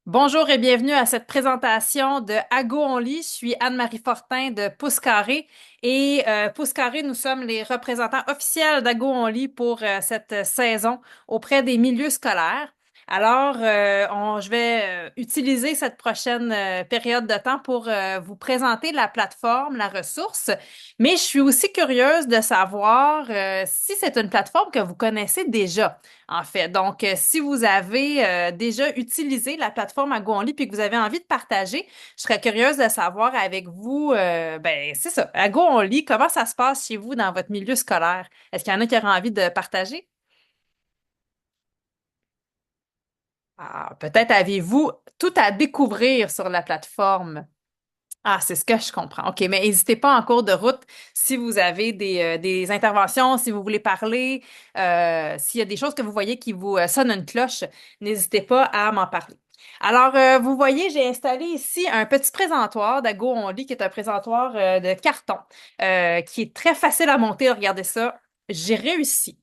Bonjour et bienvenue à cette présentation de Ago on lit. Je suis Anne-Marie Fortin de Pouce Carré et Pouce Carré, nous sommes les représentants officiels d'Ago on lit pour cette saison auprès des milieux scolaires. Alors, je vais utiliser cette prochaine période de temps pour vous présenter la plateforme, la ressource, mais je suis aussi curieuse de savoir si c'est une plateforme que vous connaissez déjà en fait. Donc, si vous avez déjà utilisé la plateforme Ago-Only puis que vous avez envie de partager, je serais curieuse de savoir avec vous, ben c'est ça, Ago-Only, comment ça se passe chez vous dans votre milieu scolaire? Est-ce qu'il y en a qui auraient envie de partager? Ah, peut-être avez-vous tout à découvrir sur la plateforme. Ah, c'est ce que je comprends. OK, mais n'hésitez pas en cours de route si vous avez des interventions, si vous voulez parler, s'il y a des choses que vous voyez qui vous sonnent une cloche, n'hésitez pas à m'en parler. Alors, vous voyez, j'ai installé ici un petit présentoir d'Ago On Lit, qui est un présentoir de carton, qui est très facile à monter. Regardez ça. J'ai réussi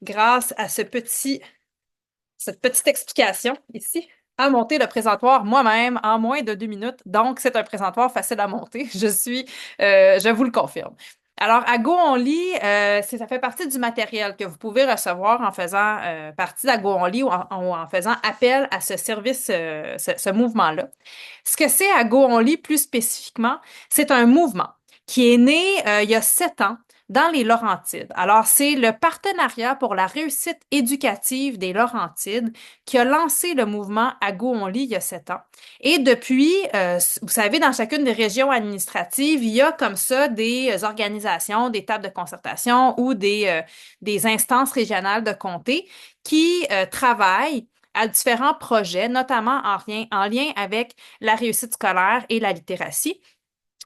grâce à cette petite explication ici, à monter le présentoir moi-même en moins de 2 minutes. Donc, c'est un présentoir facile à monter. Je vous le confirme. Alors, à Go On Lit, ça fait partie du matériel que vous pouvez recevoir en faisant partie d'Ago On Lit ou en faisant appel à ce service, ce mouvement-là. Ce que c'est à Go On Lit plus spécifiquement, c'est un mouvement qui est né il y a 7 ans dans les Laurentides. Alors, c'est le Partenariat pour la réussite éducative des Laurentides qui a lancé le mouvement Ago on lit il y a 7 ans. Et depuis, vous savez, dans chacune des régions administratives, il y a comme ça des organisations, des tables de concertation ou des instances régionales de comté qui travaillent à différents projets, notamment en lien avec la réussite scolaire et la littératie.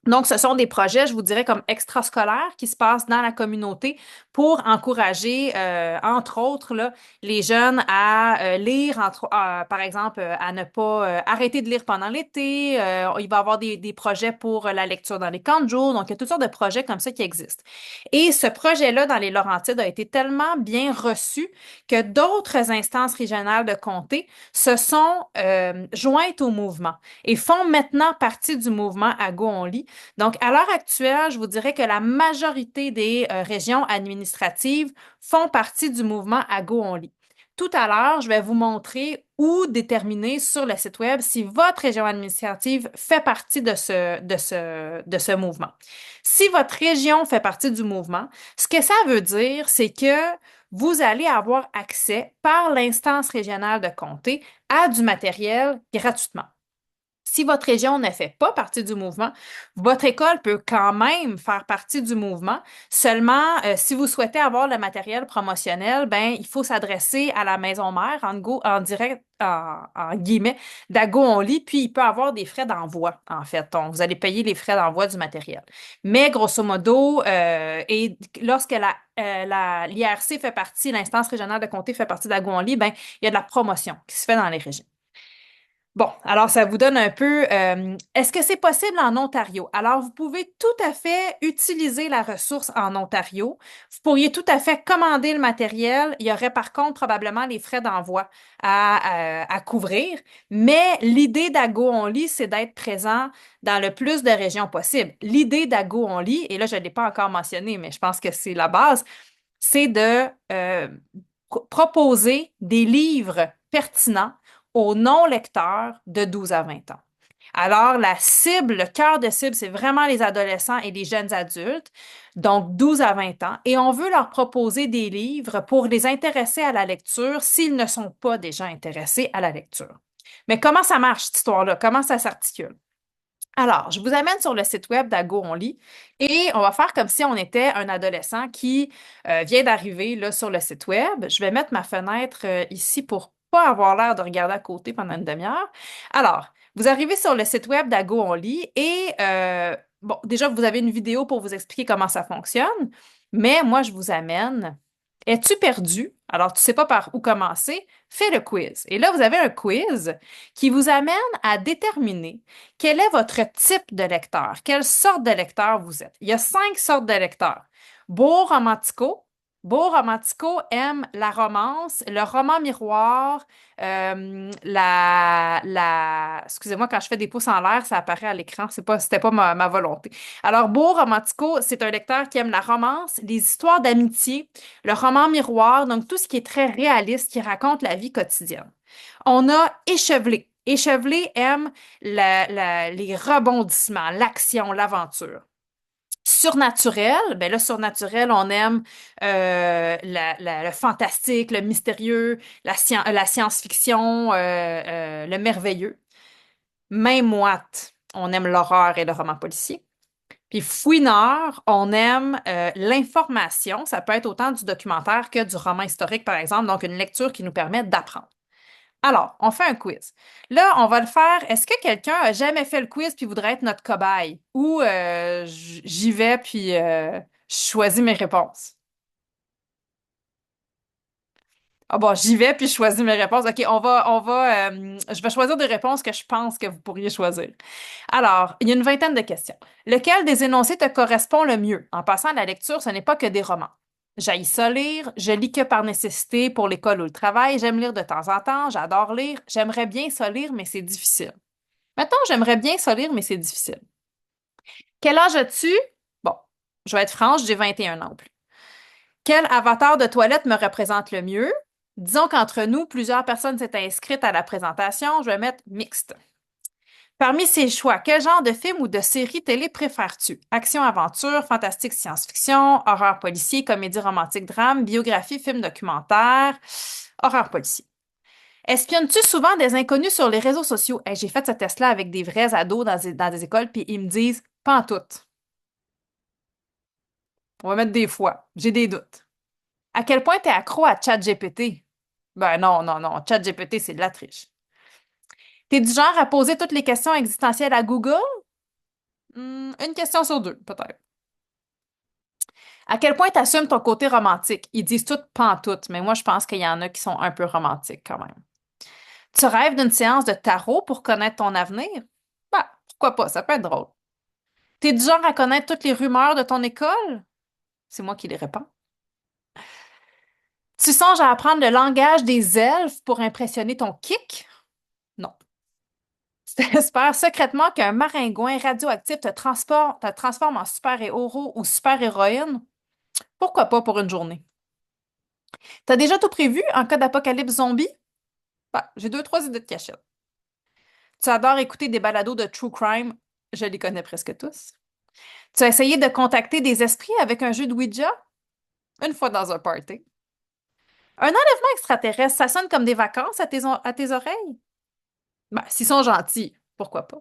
Donc, ce sont des projets, je vous dirais, comme extrascolaires qui se passent dans la communauté pour encourager, entre autres, là, les jeunes à lire, par exemple, à ne pas arrêter de lire pendant l'été. Il va y avoir des projets pour la lecture dans les camps de jour. Donc, il y a toutes sortes de projets comme ça qui existent. Et ce projet-là, dans les Laurentides, a été tellement bien reçu que d'autres instances régionales de comté se sont jointes au mouvement et font maintenant partie du mouvement Ago on lit. Donc, à l'heure actuelle, je vous dirais que la majorité des régions administratives font partie du mouvement Ago on lit. Tout à l'heure, je vais vous montrer où déterminer sur le site web si votre région administrative fait partie de ce mouvement. Si votre région fait partie du mouvement, ce que ça veut dire, c'est que vous allez avoir accès par l'instance régionale de comté à du matériel gratuitement. Si votre région ne fait pas partie du mouvement, votre école peut quand même faire partie du mouvement. Seulement, si vous souhaitez avoir le matériel promotionnel, ben, il faut s'adresser à la maison mère en direct, en guillemets, d'Ago on lit, puis il peut avoir des frais d'envoi, en fait. Donc, vous allez payer les frais d'envoi du matériel. Mais grosso modo, et lorsque l'IRC fait partie, l'instance régionale de comté fait partie d'Ago on lit, ben, il y a de la promotion qui se fait dans les régions. Bon, alors ça vous donne un peu, est-ce que c'est possible en Ontario? Alors, vous pouvez tout à fait utiliser la ressource en Ontario. Vous pourriez tout à fait commander le matériel. Il y aurait par contre probablement les frais d'envoi à couvrir. Mais l'idée d'Ago on lit, c'est d'être présent dans le plus de régions possible. L'idée d'Ago on lit, et là, je ne l'ai pas encore mentionné, mais je pense que c'est la base, c'est de proposer des livres pertinents aux non-lecteurs de 12 à 20 ans. Alors, la cible, le cœur de cible, c'est vraiment les adolescents et les jeunes adultes, donc 12 à 20 ans, et on veut leur proposer des livres pour les intéresser à la lecture s'ils ne sont pas déjà intéressés à la lecture. Mais comment ça marche, cette histoire-là? Comment ça s'articule? Alors, je vous amène sur le site web d'Ago On lit et on va faire comme si on était un adolescent qui vient d'arriver là sur le site web. Je vais mettre ma fenêtre ici pour pas avoir l'air de regarder à côté pendant une demi-heure. Alors, vous arrivez sur le site web d'Ago On lit et bon, déjà vous avez une vidéo pour vous expliquer comment ça fonctionne, mais moi je vous amène. Es-tu perdu? Alors, tu sais pas par où commencer? Fais le quiz. Et là, vous avez un quiz qui vous amène à déterminer quel est votre type de lecteur? Quelle sorte de lecteur vous êtes? Il y a 5 sortes de lecteurs. Beau romantico, Beau Romantico aime la romance, le roman miroir, excusez-moi, quand je fais des pouces en l'air, ça apparaît à l'écran, c'était pas ma volonté. Alors, Beau Romantico, c'est un lecteur qui aime la romance, les histoires d'amitié, le roman miroir, donc tout ce qui est très réaliste, qui raconte la vie quotidienne. On a Échevelé. Échevelé aime les rebondissements, l'action, l'aventure. Surnaturel, ben là, surnaturel, on aime le fantastique, le mystérieux, la science-fiction, le merveilleux. Main moite, on aime l'horreur et le roman policier. Puis fouineur, on aime l'information. Ça peut être autant du documentaire que du roman historique, par exemple, donc une lecture qui nous permet d'apprendre. Alors, on fait un quiz. Là, on va le faire. Est-ce que quelqu'un a jamais fait le quiz puis voudrait être notre cobaye? Ou j'y vais puis je choisis mes réponses? Ah bon, j'y vais puis je choisis mes réponses. OK, je vais choisir des réponses que je pense que vous pourriez choisir. Alors, il y a une vingtaine de questions. Lequel des énoncés te correspond le mieux? En passant à la lecture, ce n'est pas que des romans. J'haïs ça lire, je lis que par nécessité pour l'école ou le travail, j'aime lire de temps en temps, j'adore lire, j'aimerais bien ça lire, mais c'est difficile. Mettons, j'aimerais bien ça lire, mais c'est difficile. Quel âge as-tu? Bon, je vais être franche, j'ai 21 ans ou plus. Quel avatar de toilette me représente le mieux? Disons qu'entre nous, plusieurs personnes s'étaient inscrites à la présentation, je vais mettre mixte. Parmi ces choix, quel genre de film ou de série télé préfères-tu? Action-aventure, fantastique science-fiction, horreur policier, comédie romantique drame, biographie, film documentaire, horreur policier. Espionnes-tu souvent des inconnus sur les réseaux sociaux? Hey, j'ai fait ce test-là avec des vrais ados dans des écoles, puis ils me disent pas en tout. On va mettre des fois. J'ai des doutes. À quel point t'es accro à ChatGPT? Ben non, non, non. ChatGPT, c'est de la triche. T'es du genre à poser toutes les questions existentielles à Google? Une question sur deux, peut-être. À quel point t'assumes ton côté romantique? Ils disent toutes pantoute, mais moi, je pense qu'il y en a qui sont un peu romantiques quand même. Tu rêves d'une séance de tarot pour connaître ton avenir? Bah, pourquoi pas, ça peut être drôle. T'es du genre à connaître toutes les rumeurs de ton école? C'est moi qui les réponds. Tu songes à apprendre le langage des elfes pour impressionner ton kick? Non. Tu espères secrètement qu'un maringouin radioactif te transforme en super-héros ou super-héroïne? Pourquoi pas pour une journée? T'as déjà tout prévu en cas d'apocalypse zombie? Bah, j'ai deux, trois idées de cachette. Tu adores écouter des balados de true crime? Je les connais presque tous. Tu as essayé de contacter des esprits avec un jeu de Ouija? Une fois dans un party. Un enlèvement extraterrestre, ça sonne comme des vacances à tes oreilles? Ben, s'ils sont gentils, pourquoi pas?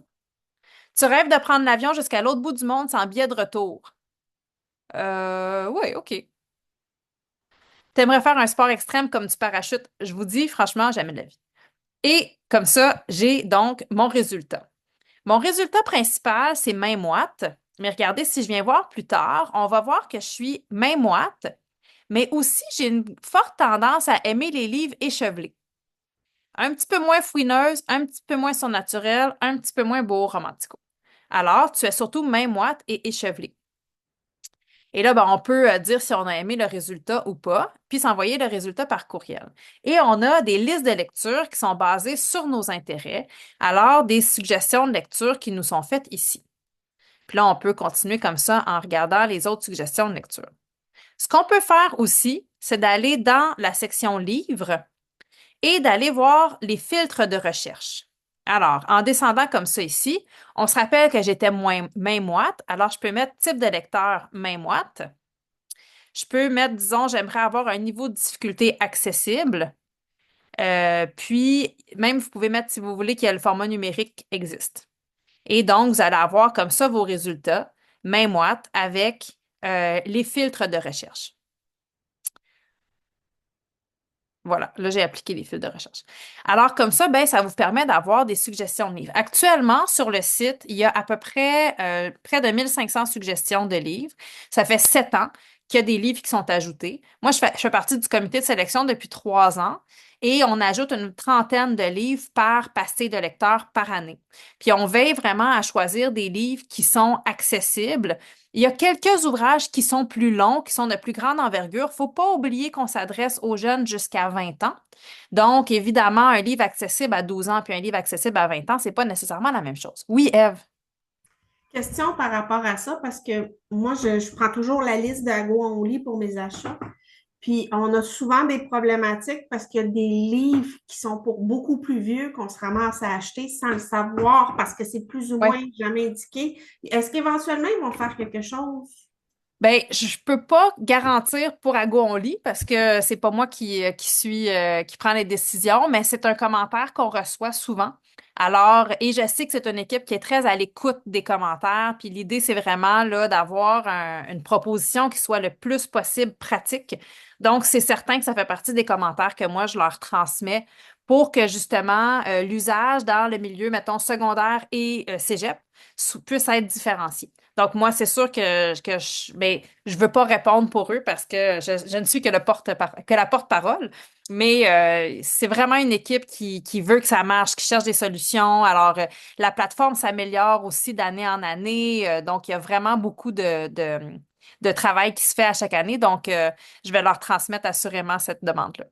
Tu rêves de prendre l'avion jusqu'à l'autre bout du monde sans billet de retour? Oui, OK. T'aimerais faire un sport extrême comme du parachute? Je vous dis, franchement, jamais de la vie. Et comme ça, j'ai donc mon résultat. Mon résultat principal, c'est main moite. Mais regardez, si je viens voir plus tard, on va voir que je suis main moite, mais aussi j'ai une forte tendance à aimer les livres échevelés. Un petit peu moins fouineuse, un petit peu moins surnaturelle, un petit peu moins beau romantico. Alors, tu es surtout main moite et échevelée. Et là, ben, on peut dire si on a aimé le résultat ou pas, puis s'envoyer le résultat par courriel. Et on a des listes de lecture qui sont basées sur nos intérêts, alors des suggestions de lecture qui nous sont faites ici. Puis là, on peut continuer comme ça en regardant les autres suggestions de lecture. Ce qu'on peut faire aussi, c'est d'aller dans la section livres et d'aller voir les filtres de recherche. Alors, en descendant comme ça ici, on se rappelle que j'étais moins main moite, alors je peux mettre type de lecteur main moite. Je peux mettre, disons, j'aimerais avoir un niveau de difficulté accessible. Puis, même, vous pouvez mettre, si vous voulez, que le format numérique existe. Et donc, vous allez avoir comme ça vos résultats, main moite, avec les filtres de recherche. Voilà, là, j'ai appliqué les filtres de recherche. Alors, comme ça, ben, ça vous permet d'avoir des suggestions de livres. Actuellement, sur le site, il y a à peu près de 1500 suggestions de livres. Ça fait 7 ans qu'il y a des livres qui sont ajoutés. Moi, je fais partie du comité de sélection depuis 3 ans et on ajoute une trentaine de livres par pastille de lecteur par année. Puis on veille vraiment à choisir des livres qui sont accessibles. Il y a quelques ouvrages qui sont plus longs, qui sont de plus grande envergure. Il ne faut pas oublier qu'on s'adresse aux jeunes jusqu'à 20 ans. Donc, évidemment, un livre accessible à 12 ans puis un livre accessible à 20 ans, c'est pas nécessairement la même chose. Oui, Eve. Question par rapport à ça, parce que moi, je prends toujours la liste d'Ago Only pour mes achats. Puis, on a souvent des problématiques parce qu'il y a des livres qui sont pour beaucoup plus vieux qu'on se ramasse à acheter sans le savoir parce que c'est plus ou Oui. moins jamais indiqué. Est-ce qu'éventuellement, ils vont faire quelque chose? Ben, je peux pas garantir pour Ago on lit parce que c'est pas moi qui prend les décisions, mais c'est un commentaire qu'on reçoit souvent. Alors, et je sais que c'est une équipe qui est très à l'écoute des commentaires, puis l'idée, c'est vraiment là d'avoir une proposition qui soit le plus possible pratique. Donc, c'est certain que ça fait partie des commentaires que moi, je leur transmets pour que justement l'usage dans le milieu, mettons, secondaire et cégep puisse être différencié. Donc, moi, c'est sûr que je veux pas répondre pour eux parce que je ne suis que, que la porte-parole, mais c'est vraiment une équipe qui veut que ça marche, qui cherche des solutions. Alors, la plateforme s'améliore aussi d'année en année, donc il y a vraiment beaucoup de travail qui se fait à chaque année. Donc, je vais leur transmettre assurément cette demande-là.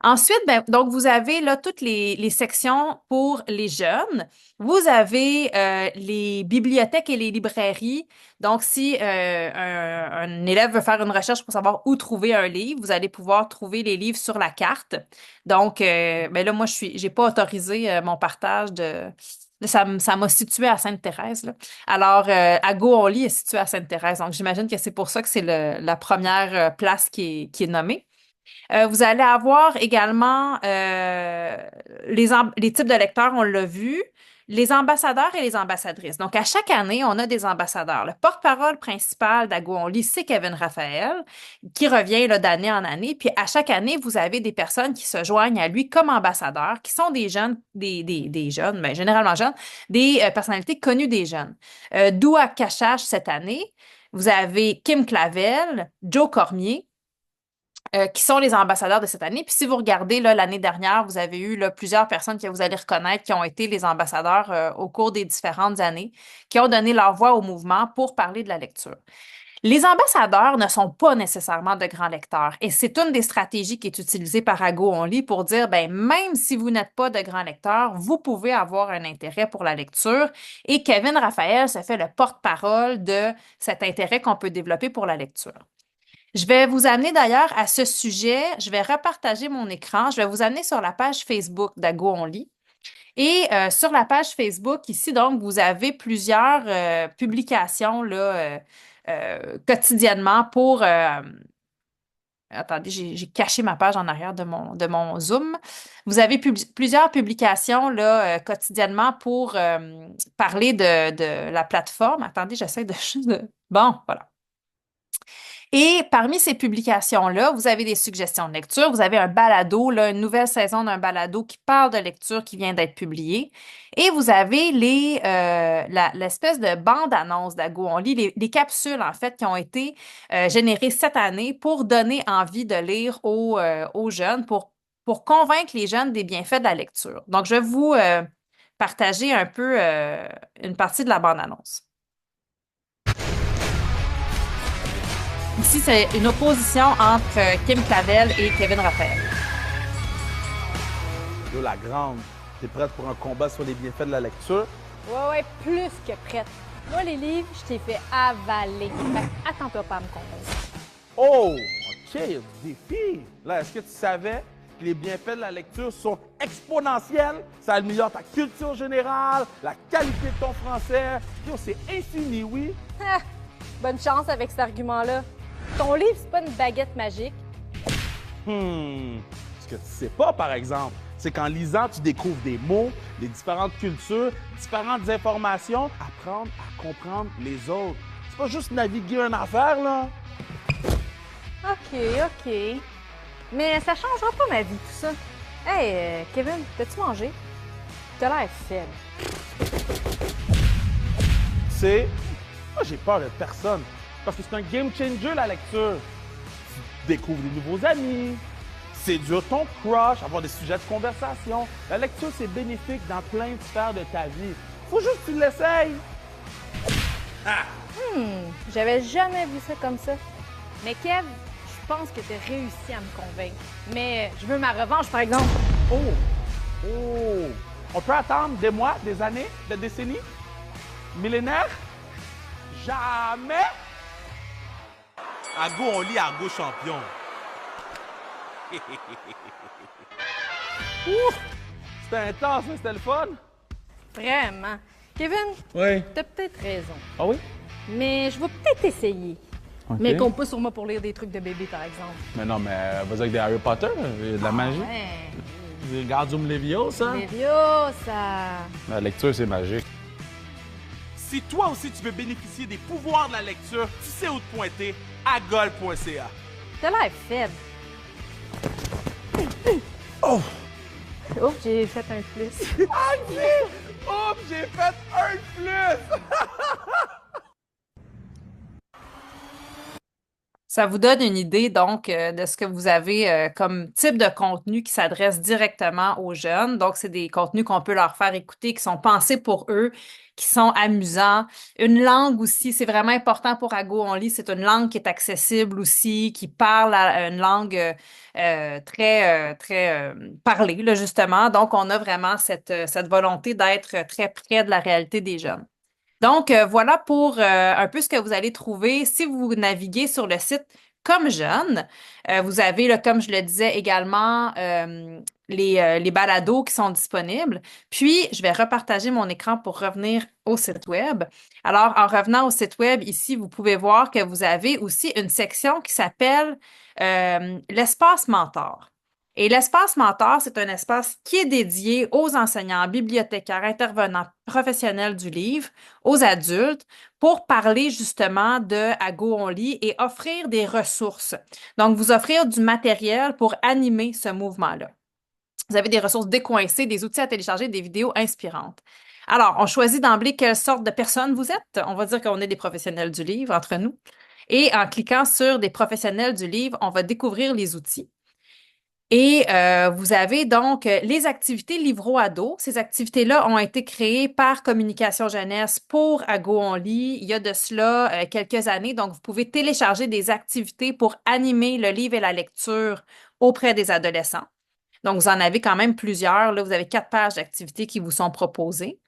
Ensuite, ben, donc vous avez là toutes les sections pour les jeunes. Vous avez les bibliothèques et les librairies. Donc, si un élève veut faire une recherche pour savoir où trouver un livre, vous allez pouvoir trouver les livres sur la carte. Donc, ben là, moi, j'ai pas autorisé mon partage de. Ça m'a situé à Sainte-Thérèse, là. Alors, à Go-on-Lit est situé à Sainte-Thérèse. Donc, j'imagine que c'est pour ça que c'est la première place qui est nommée. Vous allez avoir également les types de lecteurs, on l'a vu, les ambassadeurs et les ambassadrices. Donc, à chaque année, on a des ambassadeurs. Le porte-parole principal d'Ago Only, c'est Kevin Raphaël, qui revient là, d'année en année. Puis, à chaque année, vous avez des personnes qui se joignent à lui comme ambassadeurs, qui sont des jeunes, des jeunes, mais généralement jeunes, des personnalités connues des jeunes. Doua Cachache cette année. Vous avez Kim Clavel, Joe Cormier, qui sont les ambassadeurs de cette année. Puis si vous regardez là, l'année dernière, vous avez eu là, plusieurs personnes que vous allez reconnaître qui ont été les ambassadeurs au cours des différentes années, qui ont donné leur voix au mouvement pour parler de la lecture. Les ambassadeurs ne sont pas nécessairement de grands lecteurs et c'est une des stratégies qui est utilisée par Ago Only pour dire, ben, même si vous n'êtes pas de grands lecteurs, vous pouvez avoir un intérêt pour la lecture et Kevin Raphaël se fait le porte-parole de cet intérêt qu'on peut développer pour la lecture. Je vais vous amener d'ailleurs à ce sujet, je vais repartager mon écran, je vais vous amener sur la page Facebook d'Ago On Lit. Et sur la page Facebook, ici, donc, vous avez plusieurs publications là, quotidiennement pour... attendez, j'ai caché ma page en arrière de mon Zoom. Vous avez plusieurs publications là, quotidiennement pour parler de la plateforme. Attendez, j'essaie de... Bon, voilà. Et parmi ces publications-là, vous avez des suggestions de lecture. Vous avez un balado, là, une nouvelle saison d'un balado qui parle de lecture qui vient d'être publié. Et vous avez l'espèce de bande-annonce d'Ago On lit, les capsules, en fait, qui ont été générées cette année pour donner envie de lire aux jeunes, pour convaincre les jeunes des bienfaits de la lecture. Donc, je vais vous partager un peu une partie de la bande-annonce. Ici, c'est une opposition entre Kim Clavel et Kevin Raphaël. Yo, la grande, t'es prête pour un combat sur les bienfaits de la lecture? Ouais, plus que prête. Moi, les livres, je t'ai fait avaler. Fait que attends-toi pas à me convaincre. Oh, OK, il y a du défi. Là, est-ce que tu savais que les bienfaits de la lecture sont exponentiels? Ça améliore ta culture générale, la qualité de ton français. Yo, c'est infini, oui. Ah, bonne chance avec cet argument-là. Ton livre, c'est pas une baguette magique. Ce que tu sais pas, par exemple, c'est qu'en lisant, tu découvres des mots, des différentes cultures, différentes informations, apprendre à comprendre les autres. C'est pas juste naviguer une affaire, là. OK. Mais ça changera pas ma vie, tout ça. Hey, Kevin, t'as-tu mangé? T'as l'air faible. Tu sais, moi, j'ai peur de personne. Parce que c'est un game changer, la lecture. Tu découvres des nouveaux amis. séduire ton crush, avoir des sujets de conversation. La lecture, c'est bénéfique dans plein de sphères de ta vie. Faut juste que tu l'essayes. J'avais jamais vu ça comme ça. Mais Kev, je pense que tu as réussi à me convaincre. Mais je veux ma revanche, par exemple. Oh! On peut attendre des mois, des années, des décennies? Millénaires? Jamais! Ago, on lit Argo champion. C'était intense, mais c'était le fun. Vraiment. Kevin, Oui. t'as peut-être raison. Ah oui? Mais je vais peut-être essayer. OK. Mais compte pas sur moi pour lire des trucs de bébé, par exemple. Mais non, mais vas-y avec des Harry Potter, il y a de la magie. Ouais. Des Gardium Leviosa. Leviosa. La lecture, c'est magique. Si toi aussi tu veux bénéficier des pouvoirs de la lecture, tu sais où te pointer, agol.ca. T'as l'air faible. Oh! Oh, j'ai fait un plus. Oups, j'ai fait un de plus! Ça vous donne une idée donc de ce que vous avez comme type de contenu qui s'adresse directement aux jeunes. Donc, c'est des contenus qu'on peut leur faire écouter, qui sont pensés pour eux, qui sont amusants. Une langue aussi, c'est vraiment important pour Ago On Lit. C'est une langue qui est accessible aussi, qui parle à une langue très parlée, là, justement. Donc, on a vraiment cette volonté d'être très près de la réalité des jeunes. Donc, voilà pour un peu ce que vous allez trouver si vous naviguez sur le site Comme Jeune. Vous avez, là, comme je le disais également, les balados qui sont disponibles. Puis, je vais repartager mon écran pour revenir au site web. Alors, en revenant au site web, ici, vous pouvez voir que vous avez aussi une section qui s'appelle l'espace mentor. Et l'espace mentor, c'est un espace qui est dédié aux enseignants, bibliothécaires, intervenants professionnels du livre, aux adultes, pour parler justement de Ago On Lit et offrir des ressources. Donc, vous offrir du matériel pour animer ce mouvement-là. Vous avez des ressources décoincées, des outils à télécharger, des vidéos inspirantes. Alors, on choisit d'emblée quelle sorte de personne vous êtes. On va dire qu'on est des professionnels du livre entre nous. Et en cliquant sur des professionnels du livre, on va découvrir les outils. Et vous avez donc les activités Livro-Ado. Ces activités-là ont été créées par Communication Jeunesse pour Ago On Lit il y a de cela quelques années. Donc, vous pouvez télécharger des activités pour animer le livre et la lecture auprès des adolescents. Donc, vous en avez quand même plusieurs. Là, vous avez 4 pages d'activités qui vous sont proposées.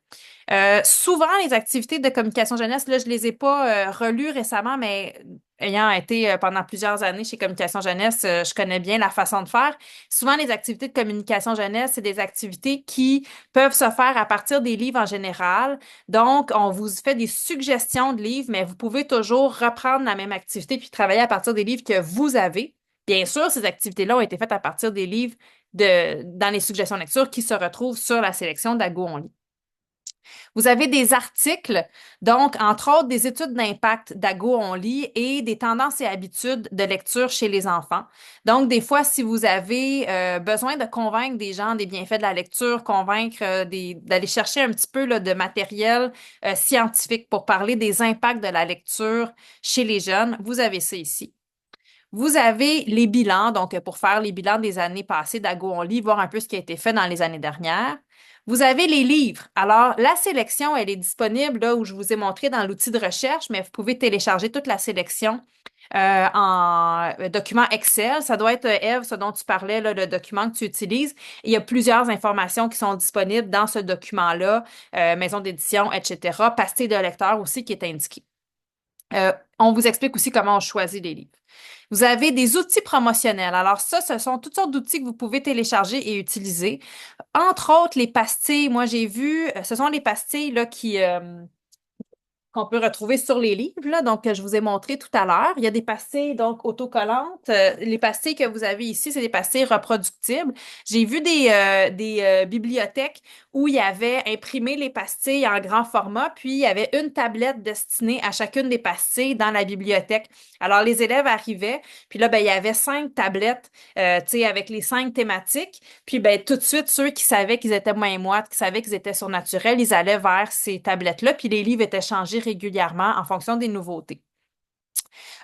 Souvent, les activités de communication jeunesse, là, je les ai pas relues récemment, mais ayant été pendant plusieurs années chez Communication Jeunesse, je connais bien la façon de faire. Souvent, les activités de communication jeunesse, c'est des activités qui peuvent se faire à partir des livres en général. Donc, on vous fait des suggestions de livres, mais vous pouvez toujours reprendre la même activité puis travailler à partir des livres que vous avez. Bien sûr, ces activités-là ont été faites à partir des livres dans les suggestions de lecture qui se retrouvent sur la sélection d'Ago On Lit. Vous avez des articles, donc entre autres des études d'impact d'Ago On Lit et des tendances et habitudes de lecture chez les enfants. Donc, des fois, si vous avez besoin de convaincre des gens des bienfaits de la lecture, convaincre d'aller chercher un petit peu là, de matériel scientifique pour parler des impacts de la lecture chez les jeunes, vous avez ça ici. Vous avez les bilans, donc pour faire les bilans des années passées d'Ago On Lit, voir un peu ce qui a été fait dans les années dernières. Vous avez les livres. Alors, la sélection, elle est disponible là où je vous ai montré dans l'outil de recherche, mais vous pouvez télécharger toute la sélection en document Excel. Ça doit être, Eve, ce dont tu parlais, là, le document que tu utilises. Il y a plusieurs informations qui sont disponibles dans ce document-là, maison d'édition, etc. Pastille de lecteur aussi qui est indiqué. On vous explique aussi comment on choisit les livres. Vous avez des outils promotionnels. Alors ça, ce sont toutes sortes d'outils que vous pouvez télécharger et utiliser. Entre autres, les pastilles. Moi, j'ai vu, ce sont les pastilles là, qu'on peut retrouver sur les livres, là, donc que je vous ai montré tout à l'heure. Il y a des pastilles donc autocollantes. Les pastilles que vous avez ici, c'est des pastilles reproductibles. J'ai vu des bibliothèques où il y avait imprimé les pastilles en grand format, puis il y avait une tablette destinée à chacune des pastilles dans la bibliothèque. Alors, les élèves arrivaient, puis là, ben, il y avait 5 tablettes, tu sais, avec les 5 thématiques. Puis, ben, tout de suite, ceux qui savaient qu'ils étaient moins moites, qui savaient qu'ils étaient surnaturels, ils allaient vers ces tablettes-là, puis les livres étaient changés régulièrement en fonction des nouveautés.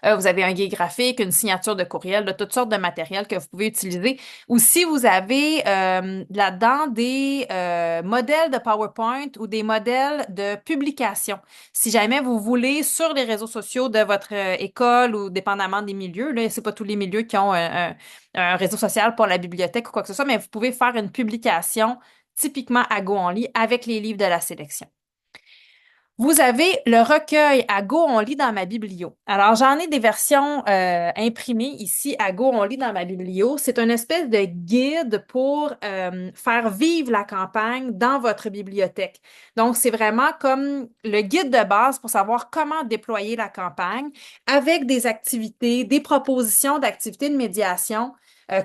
Vous avez un guide graphique, une signature de courriel, de toutes sortes de matériel que vous pouvez utiliser. Aussi, vous avez là-dedans des modèles de PowerPoint ou des modèles de publication. Si jamais vous voulez, sur les réseaux sociaux de votre école ou dépendamment des milieux, là, c'est pas tous les milieux qui ont un réseau social pour la bibliothèque ou quoi que ce soit, mais vous pouvez faire une publication typiquement à Go Only avec les livres de la sélection. Vous avez le recueil à Go on lit dans ma biblio. Alors, j'en ai des versions imprimées ici à Go on lit dans ma biblio. C'est une espèce de guide pour faire vivre la campagne dans votre bibliothèque. Donc, c'est vraiment comme le guide de base pour savoir comment déployer la campagne avec des activités, des propositions d'activités de médiation. Des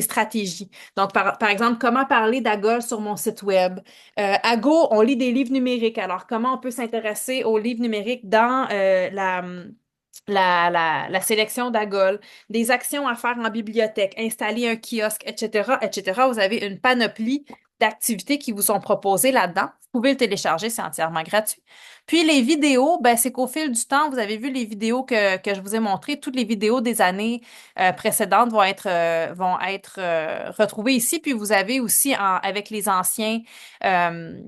stratégies. Donc, par exemple, comment parler d'Agol sur mon site web. À Go, on lit des livres numériques. Alors, comment on peut s'intéresser aux livres numériques dans la sélection d'Agol, des actions à faire en bibliothèque, installer un kiosque, etc., etc. Vous avez une panoplie d'activités qui vous sont proposées là-dedans. Vous pouvez le télécharger, c'est entièrement gratuit. Puis les vidéos, ben, c'est qu'au fil du temps, vous avez vu les vidéos que je vous ai montrées, toutes les vidéos des années précédentes vont être retrouvées ici. Puis vous avez aussi, avec les anciens euh,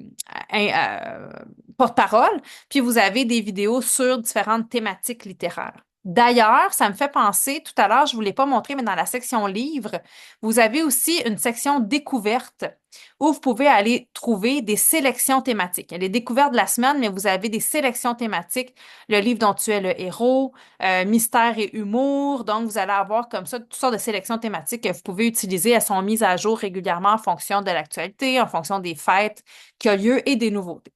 porte-parole, puis vous avez des vidéos sur différentes thématiques littéraires. D'ailleurs, ça me fait penser, tout à l'heure, je ne vous l'ai pas montré, mais dans la section livres, vous avez aussi une section découverte où vous pouvez aller trouver des sélections thématiques. Il y a les découvertes de la semaine, mais vous avez des sélections thématiques. Le livre dont tu es le héros, mystère et humour. Donc, vous allez avoir comme ça toutes sortes de sélections thématiques que vous pouvez utiliser. Elles sont mises à jour régulièrement en fonction de l'actualité, en fonction des fêtes qui ont lieu et des nouveautés.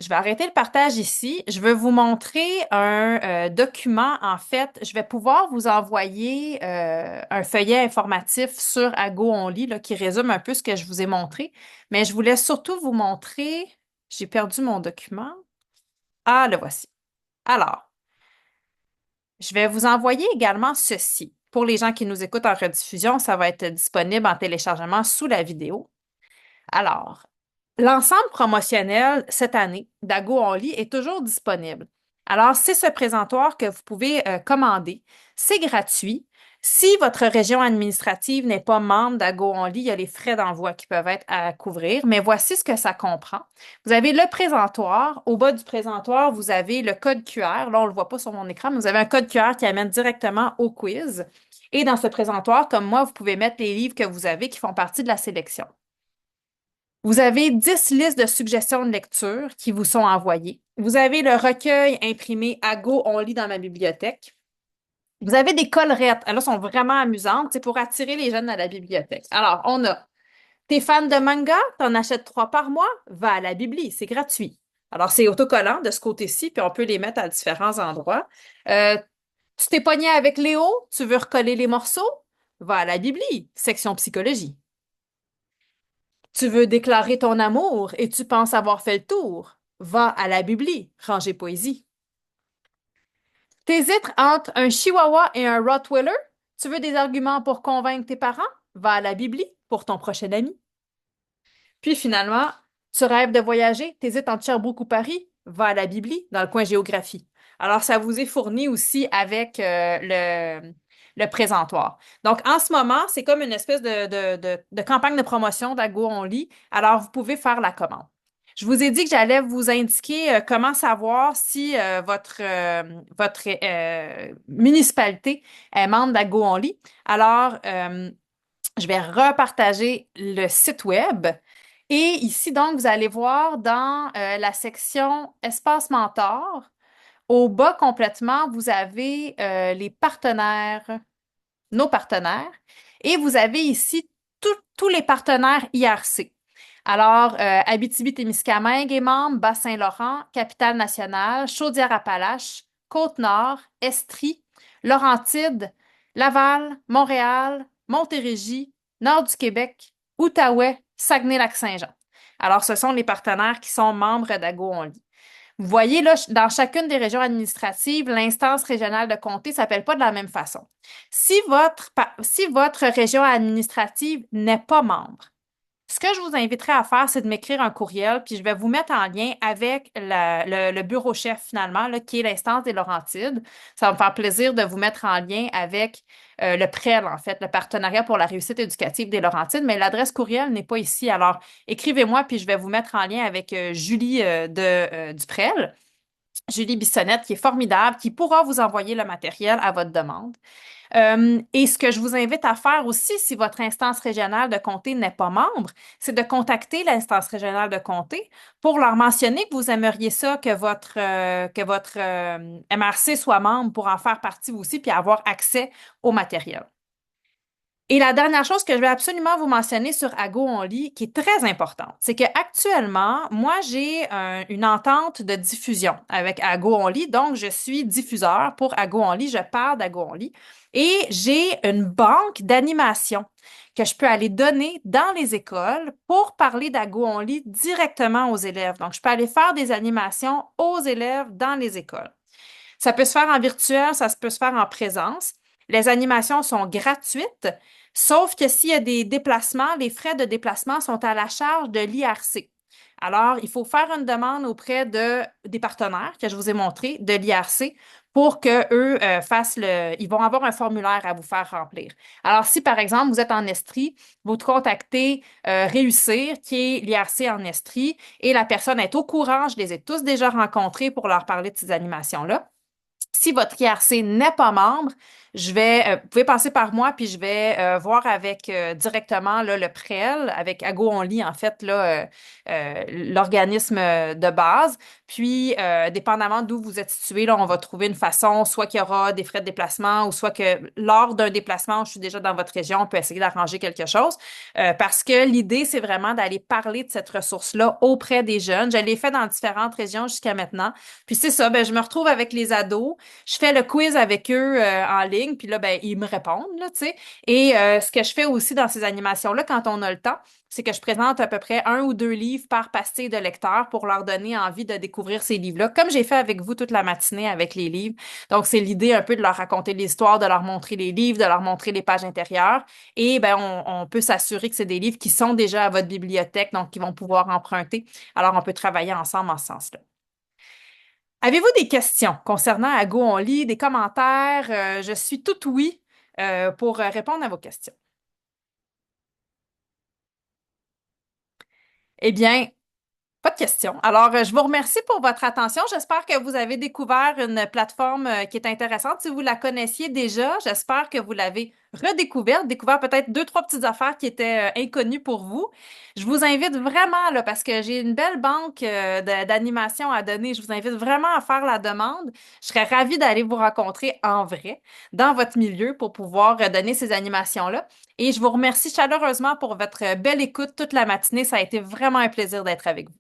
Je vais arrêter le partage ici. Je vais vous montrer un document. En fait, je vais pouvoir vous envoyer un feuillet informatif sur Ago Only là, qui résume un peu ce que je vous ai montré. Mais je voulais surtout vous montrer. J'ai perdu mon document. Ah, le voici. Alors, je vais vous envoyer également ceci. Pour les gens qui nous écoutent en rediffusion, ça va être disponible en téléchargement sous la vidéo. Alors, l'ensemble promotionnel cette année d'Ago Only est toujours disponible. Alors, c'est ce présentoir que vous pouvez commander. C'est gratuit. Si votre région administrative n'est pas membre d'Ago Only, il y a les frais d'envoi qui peuvent être à couvrir, mais voici ce que ça comprend. Vous avez le présentoir. Au bas du présentoir, vous avez le code QR. Là, on ne le voit pas sur mon écran, mais vous avez un code QR qui amène directement au quiz. Et dans ce présentoir, comme moi, vous pouvez mettre les livres que vous avez qui font partie de la sélection. Vous avez 10 listes de suggestions de lecture qui vous sont envoyées. Vous avez le recueil imprimé à Go, on lit dans ma bibliothèque. Vous avez des collerettes. Elles sont vraiment amusantes. C'est pour attirer les jeunes à la bibliothèque. Alors, on a t'es fan de manga, t'en achètes 3 par mois, va à la Bibli, c'est gratuit. Alors, c'est autocollant de ce côté-ci, puis on peut les mettre à différents endroits. Tu t'es pogné avec Léo, tu veux recoller les morceaux, va à la Bibli, section psychologie. Tu veux déclarer ton amour et tu penses avoir fait le tour. Va à la Bibli, rangée poésie. T'hésites entre un Chihuahua et un Rottweiler? Tu veux des arguments pour convaincre tes parents? Va à la Bibli pour ton prochain ami. Puis finalement, tu rêves de voyager? T'hésites entre Sherbrooke ou Paris? Va à la Bibli dans le coin géographie. Alors, ça vous est fourni aussi avec le présentoir. Donc, en ce moment, c'est comme une espèce de campagne de promotion d'Ago On Lit. Alors, vous pouvez faire la commande. Je vous ai dit que j'allais vous indiquer comment savoir si votre municipalité est membre d'Ago On Lit. Alors, je vais repartager le site web. Et ici, donc, vous allez voir dans la section Espace Mentor, au bas complètement, vous avez les partenaires, nos partenaires, et vous avez ici tous les partenaires IRC. Alors, Abitibi-Témiscamingue est membre, Bas-Saint-Laurent, Capitale-Nationale, Chaudière-Appalaches, Côte-Nord, Estrie, Laurentides, Laval, Montréal, Montérégie, Nord du Québec, Outaouais, Saguenay-Lac-Saint-Jean. Alors, ce sont les partenaires qui sont membres d'Ago On Lit. Vous voyez, là, dans chacune des régions administratives, l'instance régionale de comté ne s'appelle pas de la même façon. Si votre région administrative n'est pas membre, Ce que je vous inviterai à faire, c'est de m'écrire un courriel, puis je vais vous mettre en lien avec le bureau chef finalement, là, qui est l'instance des Laurentides. Ça va me faire plaisir de vous mettre en lien avec le PREL, en fait, le Partenariat pour la réussite éducative des Laurentides, mais l'adresse courriel n'est pas ici. Alors, écrivez-moi, puis je vais vous mettre en lien avec Julie du PREL. Julie Bissonnette, qui est formidable, qui pourra vous envoyer le matériel à votre demande. Et ce que je vous invite à faire aussi, si votre instance régionale de comté n'est pas membre, c'est de contacter l'instance régionale de comté pour leur mentionner que vous aimeriez ça, que votre MRC soit membre pour en faire partie vous aussi, puis avoir accès au matériel. Et la dernière chose que je vais absolument vous mentionner sur Ago Only, qui est très importante, c'est qu'actuellement, moi, j'ai une entente de diffusion avec Ago Only. Donc, je suis diffuseur pour Ago Only. Je parle d'Ago Only. Et j'ai une banque d'animation que je peux aller donner dans les écoles pour parler d'Ago Only directement aux élèves. Donc, je peux aller faire des animations aux élèves dans les écoles. Ça peut se faire en virtuel, ça peut se faire en présence. Les animations sont gratuites, sauf que s'il y a des déplacements, les frais de déplacement sont à la charge de l'IRC. Alors, il faut faire une demande auprès des partenaires que je vous ai montrés de l'IRC pour qu'eux fassent ils vont avoir un formulaire à vous faire remplir. Alors, si par exemple, vous êtes en Estrie, vous contactez Réussir, qui est l'IRC en Estrie, et la personne est au courant, je les ai tous déjà rencontrés pour leur parler de ces animations-là. Si votre IRC n'est pas membre, vous pouvez passer par moi, puis je vais voir avec directement là, le PREL, avec Ago Only, en fait, là, l'organisme de base. Puis, dépendamment d'où vous êtes situé, là, on va trouver une façon, soit qu'il y aura des frais de déplacement, ou soit que lors d'un déplacement, je suis déjà dans votre région, on peut essayer d'arranger quelque chose. Parce que l'idée, c'est vraiment d'aller parler de cette ressource-là auprès des jeunes. Je l'ai fait dans différentes régions jusqu'à maintenant. Puis c'est ça, ben, je me retrouve avec les ados. Je fais le quiz avec eux en ligne, puis là, ben, ils me répondent, là, tu sais. Et ce que je fais aussi dans ces animations-là, quand on a le temps, c'est que je présente à peu près 1 ou 2 livres par pastille de lecteur pour leur donner envie de découvrir ces livres-là, comme j'ai fait avec vous toute la matinée avec les livres. Donc, c'est l'idée un peu de leur raconter l'histoire, de leur montrer les livres, de leur montrer les pages intérieures. Et ben, on peut s'assurer que c'est des livres qui sont déjà à votre bibliothèque, donc qui vont pouvoir emprunter. Alors, on peut travailler ensemble en ce sens-là. Avez-vous des questions concernant Ago Only, des commentaires? Je suis tout oui pour répondre à vos questions. Eh bien, pas de questions. Alors, je vous remercie pour votre attention. J'espère que vous avez découvert une plateforme qui est intéressante. Si vous la connaissiez déjà, j'espère que vous l'avez redécouverte, découvert peut-être 2, 3 petites affaires qui étaient inconnues pour vous. Je vous invite vraiment, là, parce que j'ai une belle banque d'animation à donner. Je vous invite vraiment à faire la demande. Je serais ravie d'aller vous rencontrer en vrai dans votre milieu pour pouvoir donner ces animations-là. Et je vous remercie chaleureusement pour votre belle écoute toute la matinée. Ça a été vraiment un plaisir d'être avec vous.